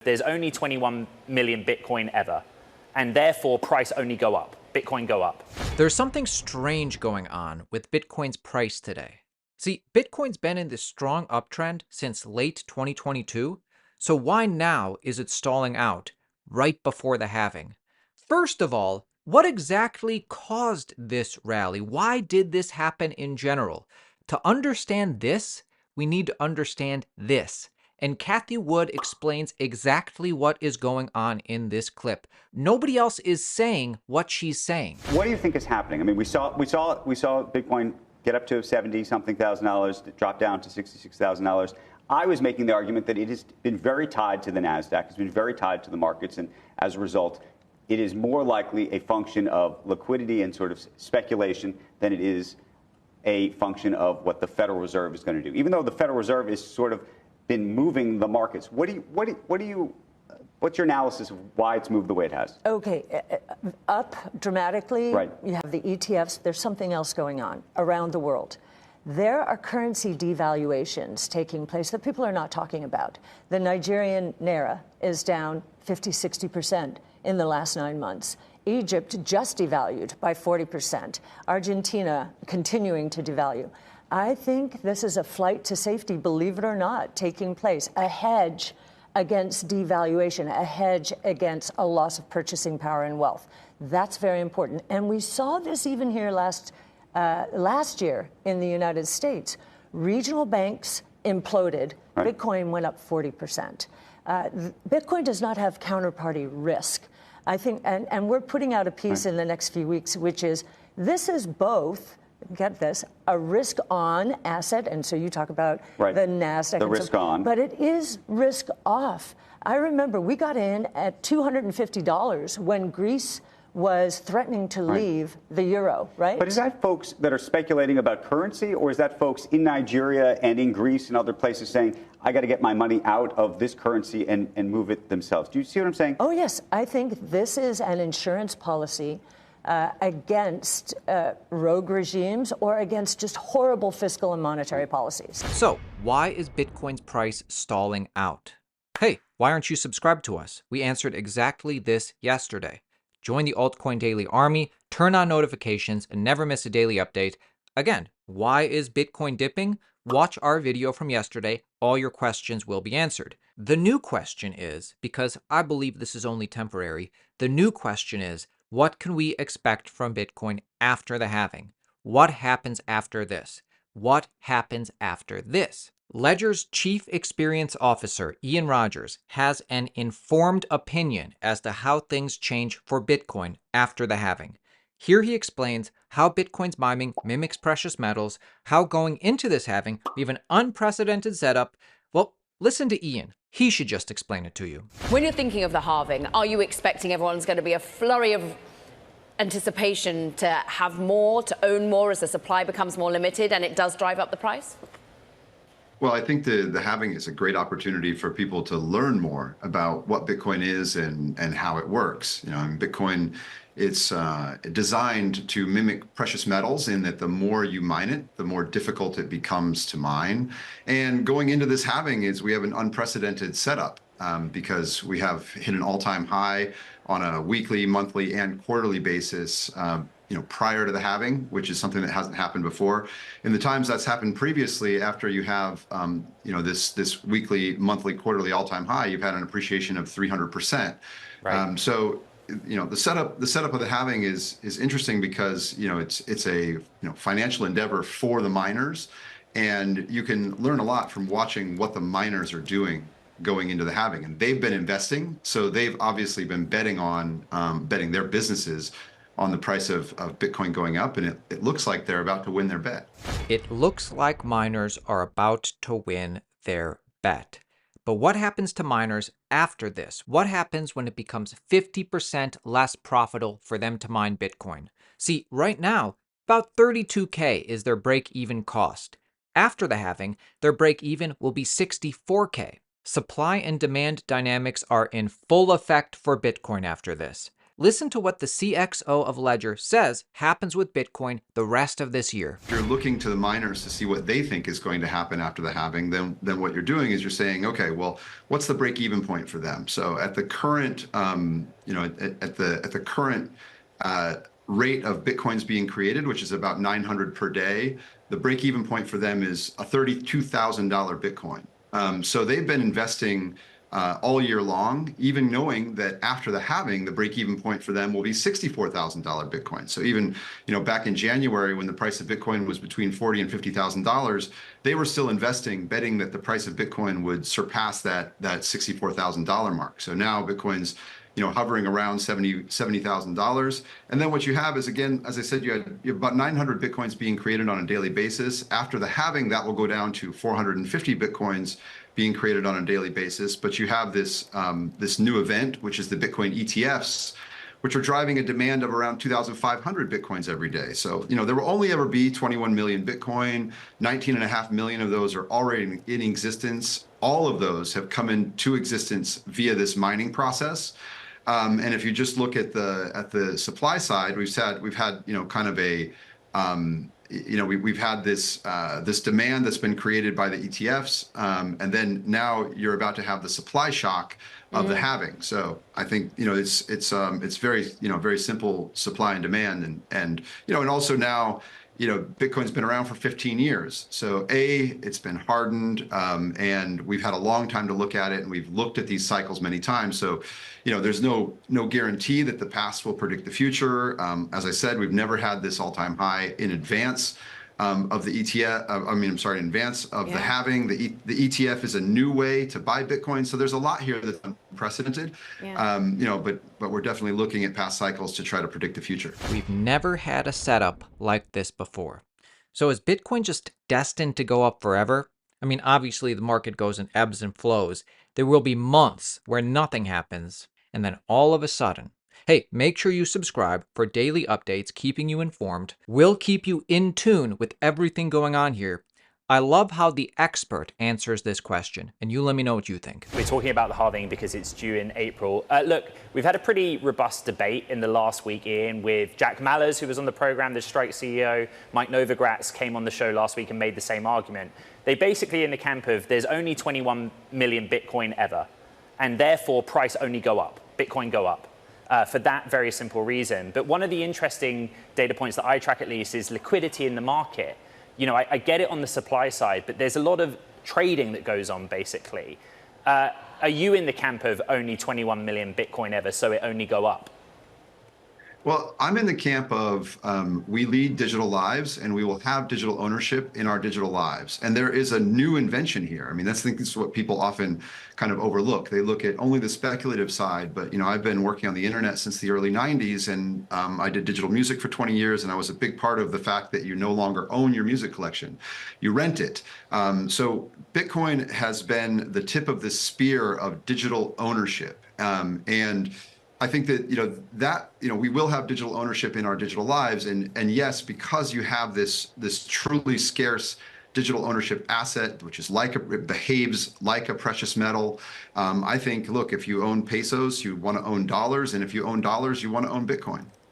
There's only 21 million Bitcoin ever, and therefore price only go up. Bitcoin go up. There's something strange going on with Bitcoin's price today. See, Bitcoin's been in this strong uptrend since late 2022, so why now is it stalling out right before the halving? First of all, what exactly caused this rally? Why did this happen in general? To understand this, we need to understand this. And Cathie Wood explains exactly what is going on in this clip. Nobody else is saying what she's saying. What do you think is happening? I mean, we saw Bitcoin get up to $70-something thousand, drop down to $66,000. I was making the argument that it has been very tied to the NASDAQ. It's been very tied to the markets, and as a result, it is more likely a function of liquidity and sort of speculation than it is a function of what the Federal Reserve is going to do. Even though the Federal Reserve is sort of been moving the markets, what's your analysis of why it's moved the way it has? Okay, up dramatically. Right. You have the ETFs. There's something else going on around the world. There are currency devaluations taking place that people are not talking about. The Nigerian naira is down 50-60% in the last 9 months. Egypt just devalued by 40%. Argentina continuing to devalue. I think this is a flight to safety, believe it or not, taking place. A hedge against devaluation, a hedge against a loss of purchasing power and wealth. That's very important. And we saw this even here last year in the United States. Regional banks imploded. Right. Bitcoin went up 40%. Bitcoin does not have counterparty risk. I think, and we're putting out a piece in the next few weeks, which is, this is both, get this, a risk-on asset, and so you talk about the NASDAQ. The risk-on. But it is risk-off. I remember we got in at $250 when Greece was threatening to leave the euro, right? But is that folks that are speculating about currency, or is that folks in Nigeria and in Greece and other places saying, I got to get my money out of this currency and move it themselves? Do you see what I'm saying? Oh, yes. I think this is an insurance policy against rogue regimes or against just horrible fiscal and monetary policies. So, why is Bitcoin's price stalling out? Hey, why aren't you subscribed to us? We answered exactly this yesterday. Join the Altcoin Daily army, turn on notifications, and never miss a daily update. Again, why is Bitcoin dipping? Watch our video from yesterday. All your questions will be answered. The new question is, because I believe this is only temporary, the new question is, what can we expect from Bitcoin after the halving? What happens after this? What happens after this? Ledger's Chief Experience Officer, Ian Rogers, has an informed opinion as to how things change for Bitcoin after the halving. Here he explains how Bitcoin's mining mimics precious metals, how going into this halving we have an unprecedented setup. Well, listen to Ian. He should just explain it to you. When you're thinking of the halving, are you expecting everyone's going to be a flurry of anticipation to have more, to own more as the supply becomes more limited and it does drive up the price? Well, I think the halving is a great opportunity for people to learn more about what Bitcoin is and how it works. You know, and Bitcoin, it's designed to mimic precious metals in that the more you mine it, the more difficult it becomes to mine. And going into this halving is we have an unprecedented setup because we have hit an all-time high on a weekly, monthly, and quarterly basis. Prior to the halving, which is something that hasn't happened before. In the times that's happened previously, after you have, this weekly, monthly, quarterly all-time high, you've had an appreciation of 300%. Right. So, the setup of the halving is interesting because it's a financial endeavor for the miners, and you can learn a lot from watching what the miners are doing going into the halving. And they've been investing, so they've obviously been betting their businesses on the price of Bitcoin going up, and it looks like they're about to win their bet. It looks like miners are about to win their bet. But what happens to miners after this? What happens when it becomes 50% less profitable for them to mine Bitcoin? See, right now, about $32K is their break-even cost. After the halving, their break-even will be $64K. Supply and demand dynamics are in full effect for Bitcoin after this. Listen to what the CXO of Ledger says happens with Bitcoin the rest of this year. If you're looking to the miners to see what they think is going to happen after the halving, then what you're doing is you're saying, okay, well, what's the break-even point for them? So at the current, at the current rate of Bitcoins being created, which is about 900 per day, the break-even point for them is a $32,000 Bitcoin. So they've been investing all year long, even knowing that after the halving, the break-even point for them will be $64,000 Bitcoin. So even back in January, when the price of Bitcoin was between $40,000 and $50,000, they were still investing, betting that the price of Bitcoin would surpass that $64,000 mark. So now Bitcoin's hovering around $70,000. And then what you have is, again, as I said, you have about 900 Bitcoins being created on a daily basis. After the halving, that will go down to 450 Bitcoins being created on a daily basis. But you have this new event, which is the Bitcoin ETFs, which are driving a demand of around 2,500 Bitcoins every day. So, there will only ever be 21 million Bitcoin. 19.5 million of those are already in existence. All of those have come into existence via this mining process. And if you just look at the supply side, we've had kind of a we've had this demand that's been created by the ETFs, and then now you're about to have the supply shock of the halving. So I think it's very simple supply and demand, and also now Bitcoin's been around for 15 years. So it's been hardened, and we've had a long time to look at it, and we've looked at these cycles many times. So there's no guarantee that the past will predict the future. As I said, we've never had this all-time high in advance of the ETF. In advance of the halving. The ETF is a new way to buy Bitcoin. So there's a lot here that's unprecedented. But we're definitely looking at past cycles to try to predict the future. We've never had a setup like this before. So is Bitcoin just destined to go up forever? Obviously the market goes in ebbs and flows. There will be months where nothing happens, and then all of a sudden. Hey, make sure you subscribe for daily updates, keeping you informed. We'll keep you in tune with everything going on here. I love how the expert answers this question, and you let me know what you think. We're talking about the halving because it's due in April. Look, we've had a pretty robust debate in the last week, Ian, with Jack Mallers, who was on the program, the Strike CEO. Mike Novogratz came on the show last week and made the same argument. They basically in the camp of there's only 21 million Bitcoin ever, and therefore price only go up, Bitcoin go up. For that very simple reason. But one of the interesting data points that I track at least is liquidity in the market. I get it on the supply side, but there's a lot of trading that goes on basically. Are you in the camp of only 21 million Bitcoin ever, so it only go up? Well, I'm in the camp of we lead digital lives, and we will have digital ownership in our digital lives. And there is a new invention here. I think this is what people often kind of overlook. They look at only the speculative side, but I've been working on the internet since the early 90s, and I did digital music for 20 years, and I was a big part of the fact that you no longer own your music collection. You rent it. So Bitcoin has been the tip of the spear of digital ownership. And I think that we will have digital ownership in our digital lives, and yes, because you have this truly scarce digital ownership asset, which is it behaves like a precious metal. I think, look, if you own pesos, you want to own dollars, and if you own dollars, you want to own Bitcoin.